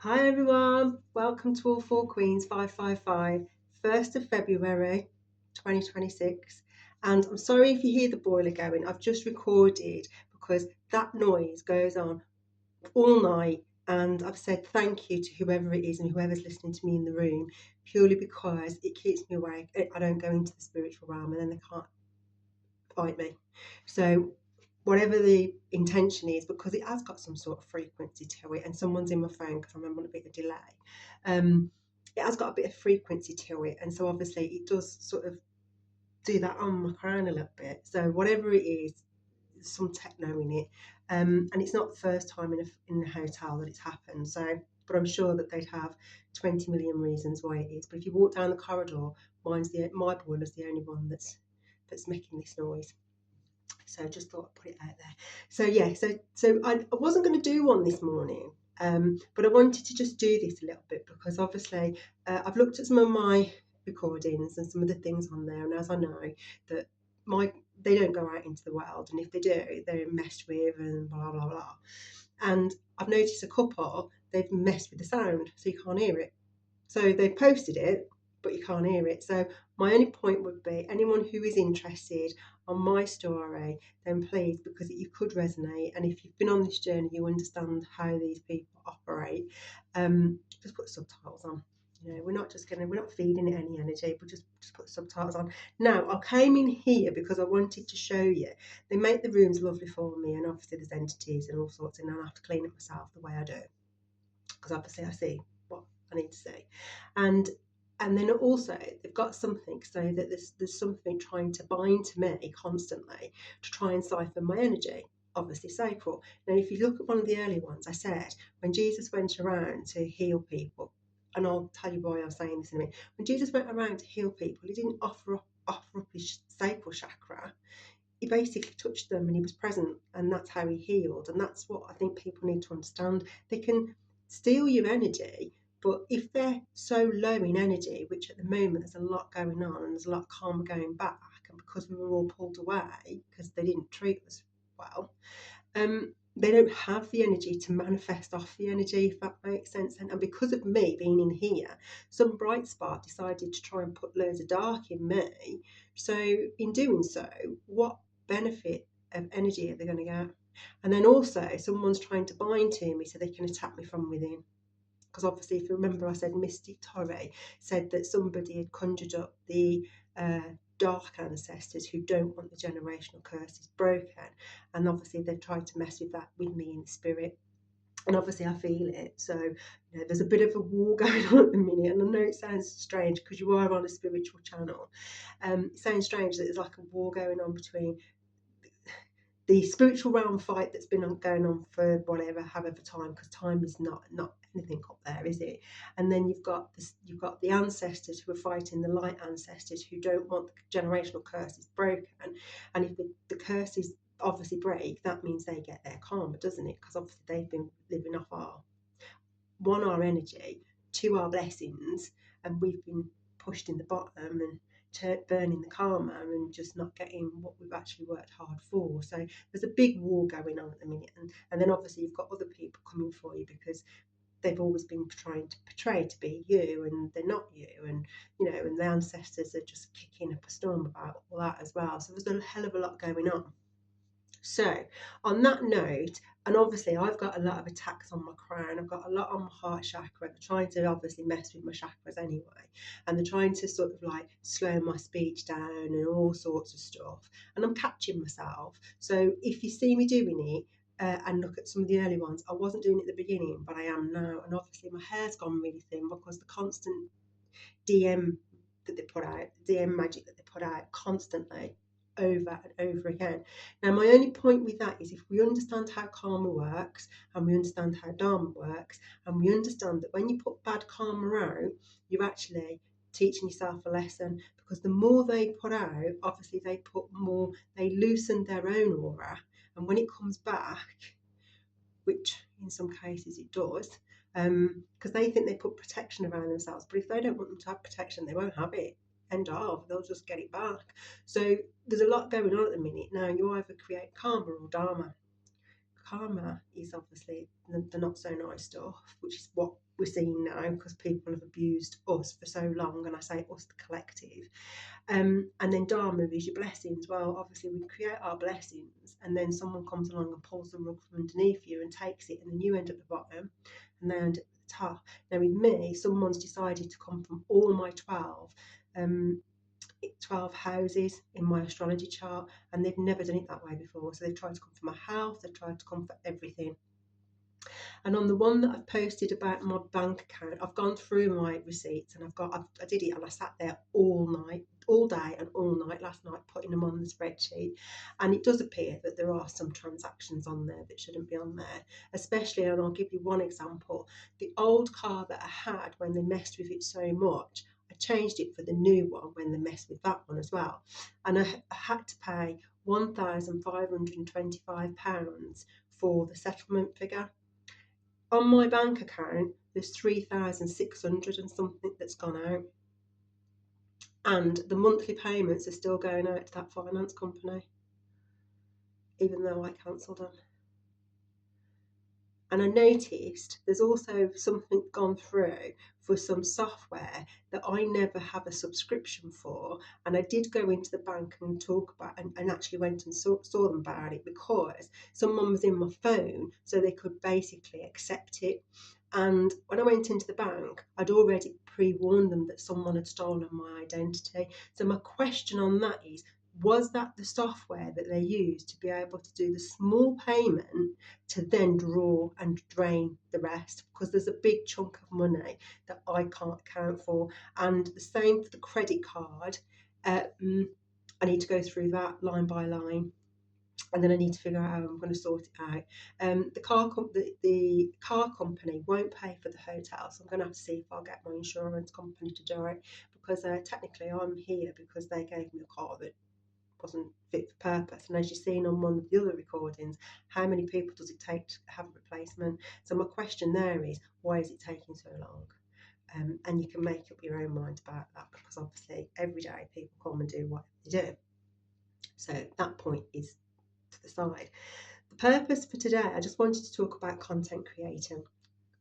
Hi everyone, welcome to All Four Queens 555, 1st of February 2026. And I'm sorry if you hear the boiler going, I've just recorded because that noise goes on all night. And I've said thank you to whoever it is and whoever's listening to me in the room, purely because it keeps me awake. I don't go into the spiritual realm and then they can't fight me. So whatever the intention is, because it has got some sort of frequency to it, and someone's in my phone because I'm on a bit of delay. It has got a bit of frequency to it, and so obviously it does sort of do that on my crown a little bit. So whatever it is, there's some techno in it, and it's not the first time in a hotel that it's happened. So, but I'm sure that they'd have 20 million reasons why it is. But if you walk down the corridor, my boiler's the only one that's making this noise. So I just thought I'd put it out there. So yeah, so I wasn't going to do one this morning, but I wanted to just do this a little bit because obviously I've looked at some of my recordings and some of the things on there, and as I know that they don't go out into the world, and if they do, they're messed with and blah blah blah. And I've noticed a couple they've messed with the sound, so you can't hear it. So they've posted it, but you can't hear it. So my only point would be anyone who is interested on my story, then please, because you could resonate, and if you've been on this journey, you understand how these people operate. Just put subtitles on. We're not feeding it any energy, but just put subtitles on. Now, I came in here because I wanted to show you. They make the rooms lovely for me, and obviously there's entities and all sorts, and I have to clean it myself the way I do, because obviously I see what I need to see, and then also they've got something so that there's something trying to bind to me constantly to try and siphon my energy. Obviously sacral. Now, if you look at one of the early ones, I said when Jesus went around to heal people, and I'll tell you why I'm saying this in a minute. When Jesus went around to heal people, he didn't offer up his sacral chakra. He basically touched them and he was present, and that's how he healed. And that's what I think people need to understand. They can steal your energy, but if they're so low in energy, which at the moment there's a lot going on and there's a lot of karma going back, and because we were all pulled away because they didn't treat us well, they don't have the energy to manifest off the energy, if that makes sense. And because of me being in here, some bright spark decided to try and put loads of dark in me. So in doing so, what benefit of energy are they going to get? And then also someone's trying to bind to me so they can attack me from within. Because obviously, if you remember, I said Mystic Torre said that somebody had conjured up the dark ancestors who don't want the generational curses broken, and obviously they've tried to mess with that with me in the spirit. And obviously I feel it. So there's a bit of a war going on at the minute, and I know it sounds strange because you are on a spiritual channel. It sounds strange that there's like a war going on between the spiritual realm fight that's been going on for however time, because time is not anything up there, is it? And then you've got the ancestors who are fighting the light ancestors who don't want the generational curses broken. And if the curses obviously break, that means they get their karma, doesn't it? Because obviously they've been living off our energy, to our blessings, and we've been pushed in the bottom and burning the karma and just not getting what we've actually worked hard for. So there's a big war going on at the minute, and then obviously you've got other people coming for you because they've always been trying to portray to be you, and they're not you, and and the ancestors are just kicking up a storm about all that as well. So there's a hell of a lot going on. So, on that note, and obviously I've got a lot of attacks on my crown, I've got a lot on my heart chakra. They're trying to obviously mess with my chakras anyway, and they're trying to sort of like slow my speech down and all sorts of stuff. And I'm catching myself. So, if you see me doing it, and look at some of the early ones, I wasn't doing it at the beginning, but I am now. And obviously my hair's gone really thin because the constant DM that they put out, DM magic that they put out constantly over and over again. Now, my only point with that is if we understand how karma works, and we understand how Dharma works, and we understand that when you put bad karma out, you're actually teaching yourself a lesson, because the more they put out, obviously they loosen their own aura, and when it comes back, which in some cases it does, because they think they put protection around themselves, but if they don't want them to have protection, they won't have it. End of. They'll just get it back. So there's a lot going on at the minute. Now, you either create karma or dharma, Karma is obviously the not so nice stuff, which is what we're seeing now because people have abused us for so long, and I say us, the collective. And then Dharma is your blessings. Well, obviously we create our blessings, and then someone comes along and pulls the rug from underneath you and takes it, and then you end at the bottom, and they end at the top. Now with me, someone's decided to come from all my 12 houses in my astrology chart, and they've never done it that way before. So they've tried to come for my health, they've tried to come for everything. And on the one that I've posted about my bank account, I've gone through my receipts, and I did it, and I sat there all night, all day and all night last night putting them on the spreadsheet. And it does appear that there are some transactions on there that shouldn't be on there, especially, and I'll give you one example. The old car that I had, when they messed with it so much, I changed it for the new one when they messed with that one as well. And I had to pay £1,525 for the settlement figure. On my bank account, there's 3,600 and something that's gone out. And the monthly payments are still going out to that finance company, even though I cancelled them. And I noticed there's also something gone through for some software that I never have a subscription for. And I did go into the bank and talk about, and actually went and saw them about it, because someone was in my phone, so they could basically accept it. And when I went into the bank, I'd already pre-warned them that someone had stolen my identity. So my question on that is, was that the software that they used to be able to do the small payment to then draw and drain the rest? Because there's a big chunk of money that I can't account for. And the same for the credit card. I need to go through that line by line, and then I need to figure out how I'm going to sort it out. The car company won't pay for the hotel, so I'm going to have to see if I'll get my insurance company to do it, because technically I'm here because they gave me a car that wasn't fit for purpose. And as you've seen on one of the other recordings, how many people does it take to have a replacement? So my question there is, why is it taking so long? And you can make up your own mind about that, because obviously every day people come and do what they do. So that point is to the side. The purpose for today, I just wanted to talk about content creating.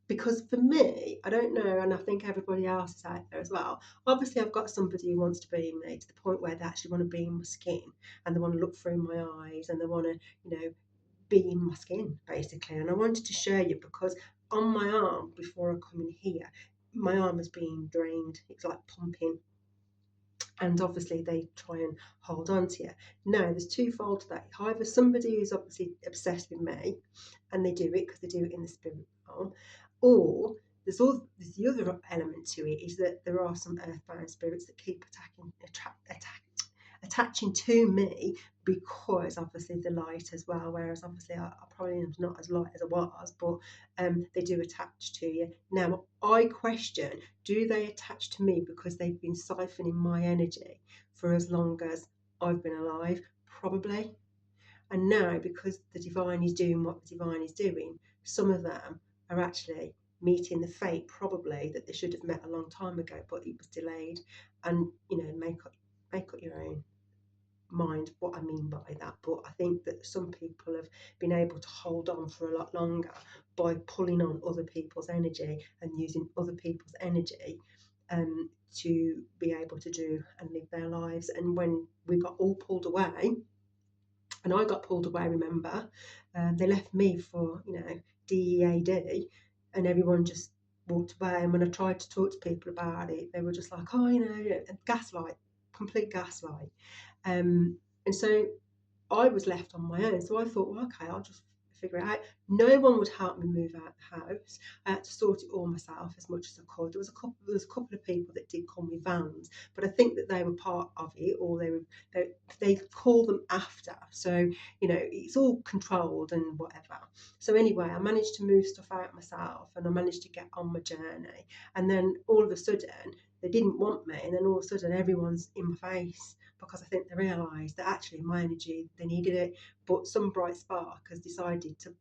Because for me, I don't know, and I think everybody else is out there as well. Obviously, I've got somebody who wants to be me to the point where they actually want to be in my skin, and they want to look through my eyes, and they want to, be in my skin, basically. And I wanted to share you, because on my arm, before I come in here, my arm is being drained. It's like pumping. And obviously they try and hold on to you. Now, there's twofold to that. Either somebody who's obviously obsessed with me, and they do it because they do it in the spirit realm, or there's the other element to it, is that there are some earthbound spirits that keep attaching to me, because obviously the light as well, whereas obviously I probably am not as light as I was, but they do attach to you. Now I question, do they attach to me because they've been siphoning my energy for as long as I've been alive? Probably. And now, because the divine is doing what the divine is doing, some of them are actually meeting the fate probably that they should have met a long time ago, but it was delayed. And make up your own mind what I mean by that. But I think that some people have been able to hold on for a lot longer by pulling on other people's energy and using other people's energy to be able to do and live their lives. And when we got all pulled away, and I got pulled away, remember, they left me for DEAD, and everyone just walked away. And when I tried to talk to people about it, they were just like, gaslight, complete gaslight. And so I was left on my own. So I thought, well, okay, I'll just figure it out. No one would help me move out the house. I had to sort it all myself as much as I could. There was a couple of people that did come with vans, but I think that they were part of it, or they call them after. So it's all controlled and whatever. So anyway, I managed to move stuff out myself, and I managed to get on my journey. And then all of a sudden, they didn't want me, and then all of a sudden, everyone's in my face, because I think they realised that actually my energy, they needed it. But some bright spark has decided to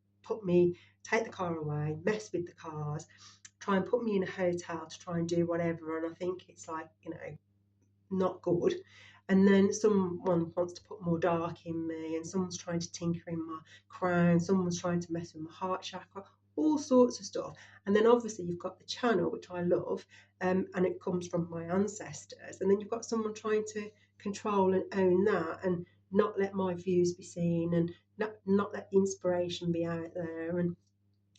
take the car away, mess with the cars, try and put me in a hotel to try and do whatever. And I think it's like, not good. And then someone wants to put more dark in me, and someone's trying to tinker in my crown, someone's trying to mess with my heart chakra, all sorts of stuff. And then obviously you've got the channel, which I love, and it comes from my ancestors. And then you've got someone trying to control and own that, and not let my views be seen, and not let the inspiration be out there.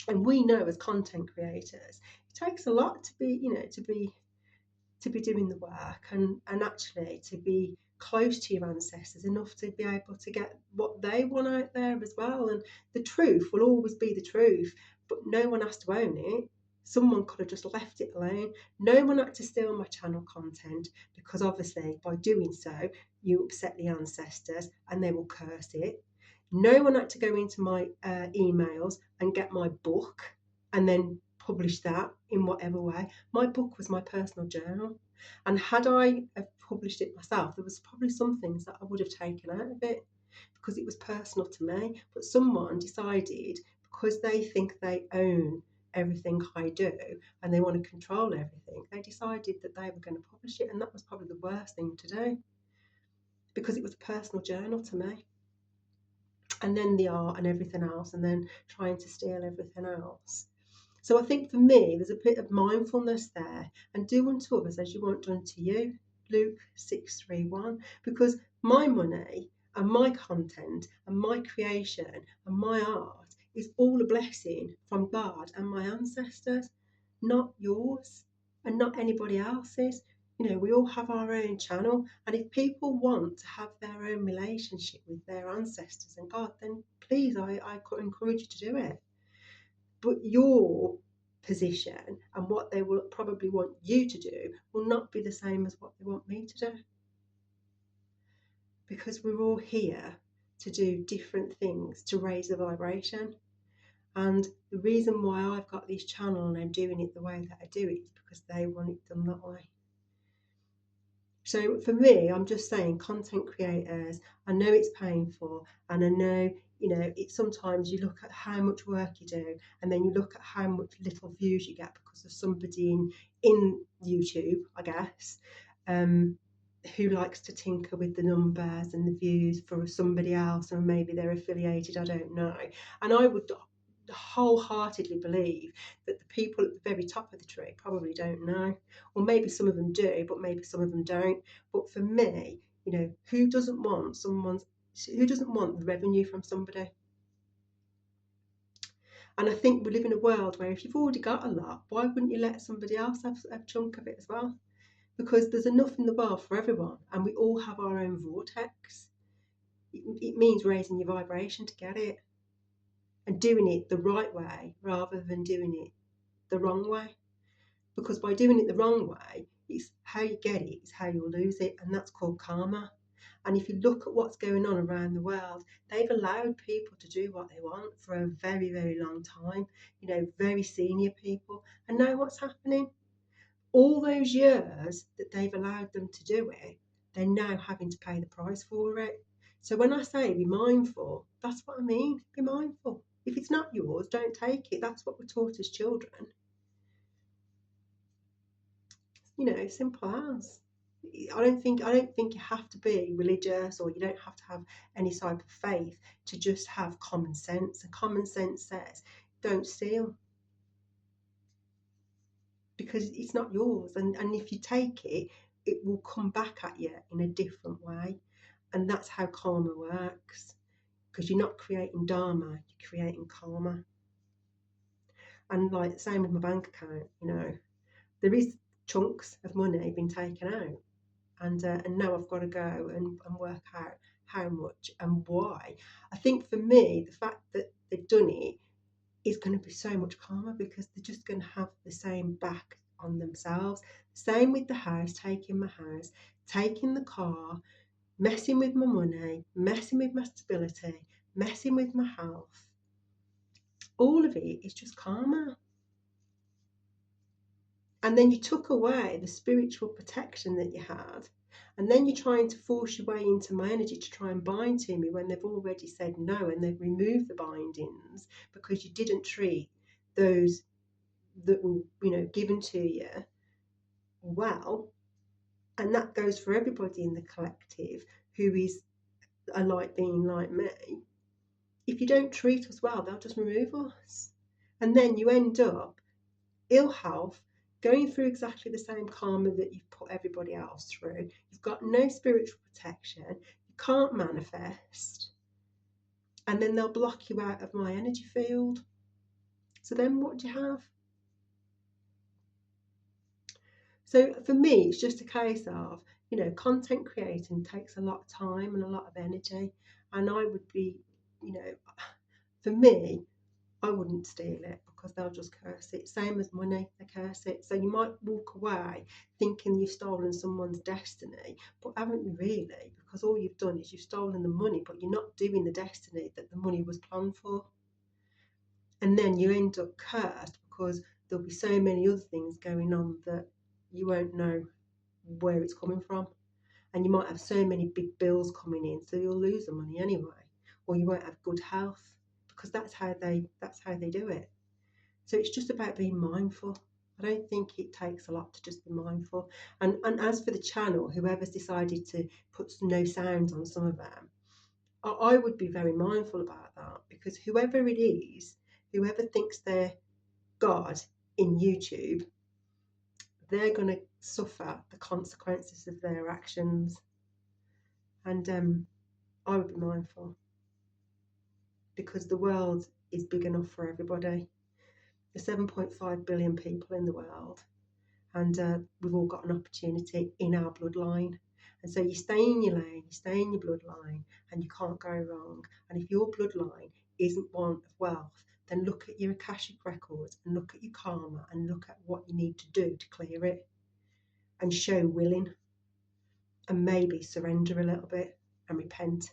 And we know as content creators, it takes a lot to be, to be doing the work, and actually to be close to your ancestors enough to be able to get what they want out there as well. And the truth will always be the truth, but no one has to own it. Someone could have just left it alone. No one had to steal my channel content, because obviously by doing so you upset the ancestors and they will curse it. No one had to go into my emails and get my book and then publish that in whatever way. My book was my personal journal, and had I have published it myself, there was probably some things that I would have taken out of it because it was personal to me. But someone decided, because they think they own everything I do and they want to control everything, they decided that they were going to publish it, and that was probably the worst thing to do because it was a personal journal to me. And then the art and everything else, and then trying to steal everything else. So I think for me, there's a bit of mindfulness there, and do unto others as you want done to you. Luke 6:31. Because my money and my content and my creation and my art is all a blessing from God and my ancestors, not yours and not anybody else's. We all have our own channel, and if people want to have their own relationship with their ancestors and God, then please, I could encourage you to do it. But your position and what they will probably want you to do will not be the same as what they want me to do, because we're all here to do different things to raise the vibration. And the reason why I've got this channel and I'm doing it the way that I do it is because they want it done that way. So for me, I'm just saying, content creators, I know it's painful, and I know, it's sometimes you look at how much work you do, and then you look at how much little views you get because of somebody in YouTube, I guess, who likes to tinker with the numbers and the views for somebody else, and maybe they're affiliated, I don't know. And I would wholeheartedly believe that the people at the very top of the tree probably don't know, or maybe some of them do, but maybe some of them don't. But for me, who doesn't want the revenue from somebody? And I think we live in a world where if you've already got a lot, why wouldn't you let somebody else have a chunk of it as well? Because there's enough in the world for everyone, and we all have our own vortex. It means raising your vibration to get it, and doing it the right way rather than doing it the wrong way. Because by doing it the wrong way, it's how you get it, it's how you'll lose it, and that's called karma. And if you look at what's going on around the world, they've allowed people to do what they want for a very, very long time, very senior people. And now what's happening? All those years that they've allowed them to do it, they're now having to pay the price for it. So when I say be mindful, that's what I mean. Be mindful. If it's not yours, don't take it. That's what we're taught as children. Simple as. I don't think you have to be religious, or you don't have to have any type of faith to just have common sense. And common sense says, don't steal, because it's not yours. And if you take it, it will come back at you in a different way. And that's how karma works. Because you're not creating dharma, you're creating karma. And like the same with my bank account, there is chunks of money being taken out. And now I've got to go and work out how much and why. I think for me, the fact that they've done it is going to be so much karma, because they're just going to have the same back on themselves. Same with the house, taking my house, taking the car, messing with my money, messing with my stability, messing with my health. All of it is just karma. And then you took away the spiritual protection that you had. And then you're trying to force your way into my energy to try and bind to me when they've already said no, and they've removed the bindings because you didn't treat those that were, given to you well. And that goes for everybody in the collective who is a like being like me. If you don't treat us well, they'll just remove us. And then you end up ill health, going through exactly the same karma that you've put everybody else through. You've got no spiritual protection, you can't manifest, and then they'll block you out of my energy field. So then what do you have? So for me, it's just a case of, content creating takes a lot of time and a lot of energy. And I would be, for me, I wouldn't steal it because they'll just curse it. Same as money, they curse it. So you might walk away thinking you've stolen someone's destiny, but haven't you really? Because all you've done is you've stolen the money, but you're not doing the destiny that the money was planned for. And then you end up cursed because there'll be so many other things going on that you won't know where it's coming from. And you might have so many big bills coming in, so you'll lose the money anyway, or you won't have good health because that's how they do it. So it's just about being mindful. I don't think it takes a lot to just be mindful. And as for the channel, whoever's decided to put no sounds on some of them, I would be very mindful about that, because whoever it is, whoever thinks they're God in YouTube, they're going to suffer the consequences of their actions. And I would be mindful, because the world is big enough for everybody. There's 7.5 billion people in the world, and we've all got an opportunity in our bloodline. And so you stay in your lane, you stay in your bloodline, and you can't go wrong. And if your bloodline isn't one of wealth, then look at your Akashic records and look at your karma and look at what you need to do to clear it, and show willing, and maybe surrender a little bit and repent,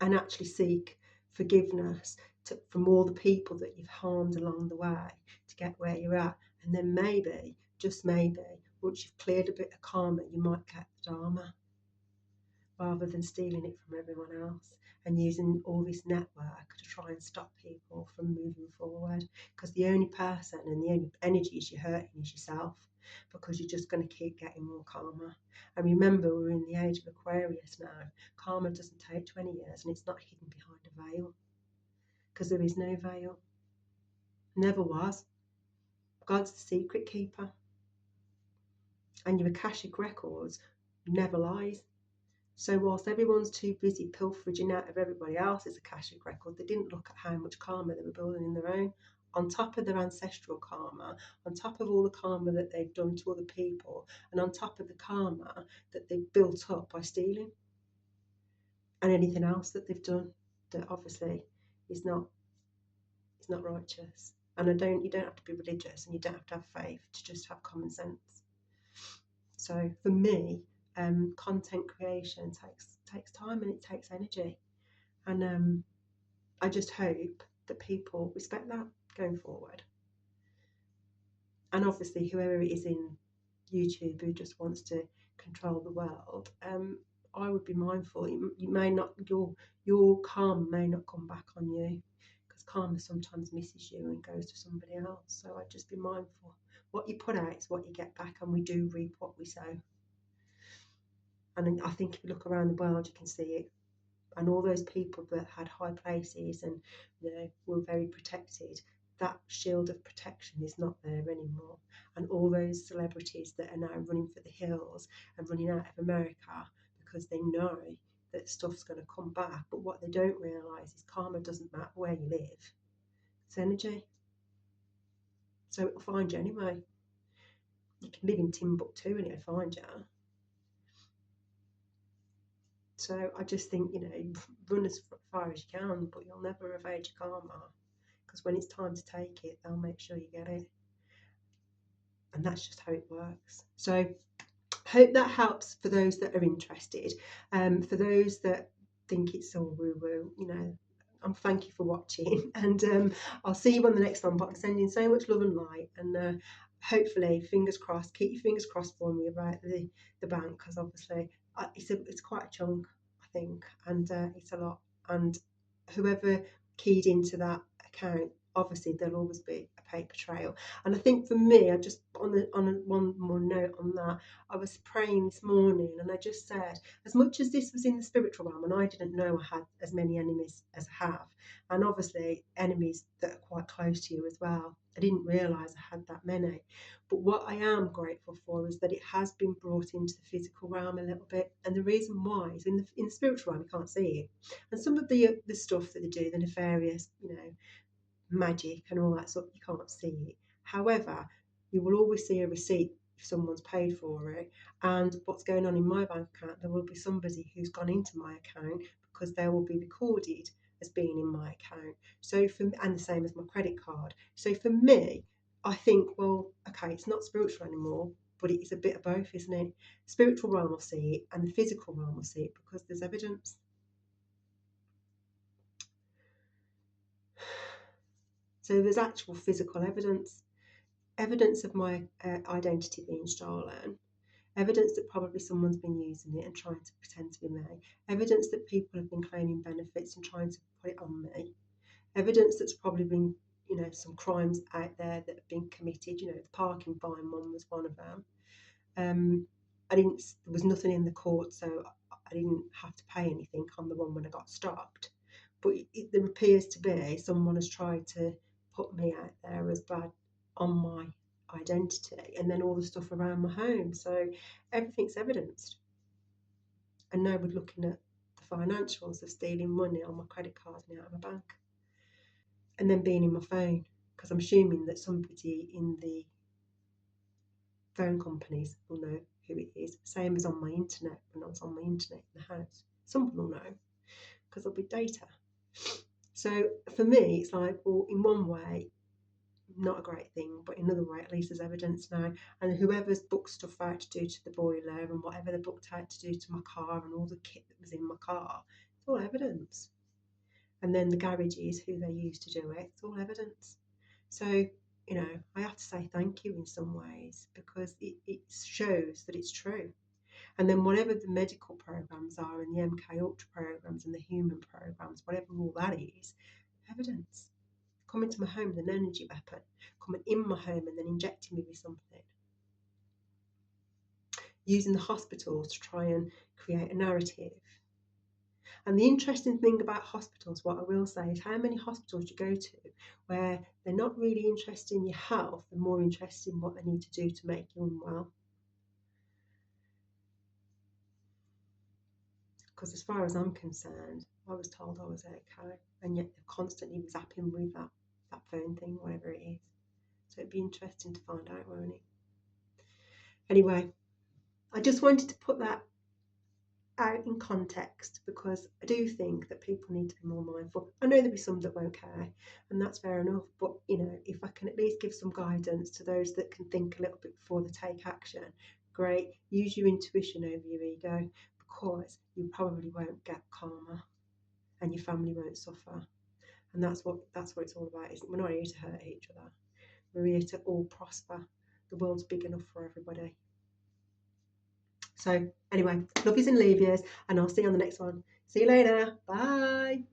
and actually seek forgiveness from all the people that you've harmed along the way to get where you're at. And then maybe, just maybe, once you've cleared a bit of karma, you might get the Dharma, rather than stealing it from everyone else and using all this network to try and stop people from moving forward. Because the only person and the only energies you're hurting is yourself, because you're just going to keep getting more karma. And remember, we're in the age of Aquarius now. Karma doesn't take 20 years, and it's not hidden behind a veil, because there is no veil. Never was. God's the secret keeper. And your Akashic records never lies. So whilst everyone's too busy pilfering out of everybody else's Akashic record, they didn't look at how much karma they were building in their own, on top of their ancestral karma, on top of all the karma that they've done to other people, and on top of the karma that they've built up by stealing, and anything else that they've done that obviously is not righteous. And you don't have to be religious, and you don't have to have faith to just have common sense. So for me, content creation takes time and it takes energy, and I just hope that people respect that going forward. And obviously, whoever it is in YouTube who just wants to control the world, I would be mindful. You may not, your karma may not come back on you, because karma sometimes misses you and goes to somebody else. So I'd just be mindful. What you put out is what you get back, and we do reap what we sow. And I think if you look around the world, you can see it. And all those people that had high places and were very protected, that shield of protection is not there anymore. And all those celebrities that are now running for the hills and running out of America because they know that stuff's going to come back. But what they don't realise is karma doesn't matter where you live. It's energy. So it'll find you anyway. You can live in Timbuktu and it'll find you. So I just think, run as far as you can, but you'll never evade your karma, because when it's time to take it, they'll make sure you get it. And that's just how it works. So hope that helps for those that are interested. For those that think it's all woo-woo, thank you for watching, and I'll see you on the next one. But I'm sending so much love and light, and hopefully, fingers crossed, keep your fingers crossed for me about the bank, because obviously it's quite a chunk, I think, and it's a lot. And whoever keyed into that account, obviously there'll always be a a paper trail. And I think for me, I just one more note on that, I was praying this morning and I just said, as much as this was in the spiritual realm and I didn't know I had as many enemies as I have, and obviously enemies that are quite close to you as well, I didn't realise I had that many. But what I am grateful for is that it has been brought into the physical realm a little bit. And the reason why is in the spiritual realm, you can't see it. And some of the stuff that they do, the nefarious, magic and all that stuff, you can't see it. However, you will always see a receipt if someone's paid for it. And what's going on in my bank account, there will be somebody who's gone into my account because they will be recorded as being in my account. So and the same as my credit card. So for me, I think, well, okay, it's not spiritual anymore, but it is a bit of both, isn't it? Spiritual realm will see it and the physical realm will see it because there's evidence. So there's actual physical evidence of my identity being stolen, evidence that probably someone's been using it and trying to pretend to be me, evidence that people have been claiming benefits and trying to put it on me, evidence that's probably been, some crimes out there that have been committed. The parking fine one was one of them. There was nothing in the court, so I didn't have to pay anything on the one when I got stopped. But there appears to be someone has tried to put me out there as bad on my identity, and then all the stuff around my home. So everything's evidenced. And now we're looking at the financials of stealing money on my credit card and out of my bank, and then being in my phone, because I'm assuming that somebody in the phone companies will know who it is. Same as on my internet, when I was on my internet in the house. Someone will know because there'll be data. So for me, it's like, well, in one way, not a great thing, but in another way, at least there's evidence now. And whoever's booked stuff out to do to the boiler and whatever they booked out to do to my car and all the kit that was in my car, it's all evidence. And then the garages, who they used to do it, it's all evidence. So, I have to say thank you in some ways because it shows that it's true. And then whatever the medical programs are and the MK Ultra programs and the human programs, whatever all that is, evidence. Coming to my home with an energy weapon, coming in my home and then injecting me with something. Using the hospitals to try and create a narrative. And the interesting thing about hospitals, what I will say, is how many hospitals you go to where they're not really interested in your health, they're more interested in what they need to do to make you unwell. Because as far as I'm concerned, I was told I was okay, and yet they're constantly zapping with that phone thing, whatever it is. So it'd be interesting to find out, won't it? Anyway, I just wanted to put that out in context because I do think that people need to be more mindful. I know there'll be some that won't care, and that's fair enough, but if I can at least give some guidance to those that can think a little bit before they take action, great. Use your intuition over your ego, because you probably won't get karma and your family won't suffer. And that's what it's all about, isn't it? We're not here to hurt each other. We're here to all prosper. The world's big enough for everybody. So anyway, love yous and leave yous, and I'll see you on the next one. See you later. Bye.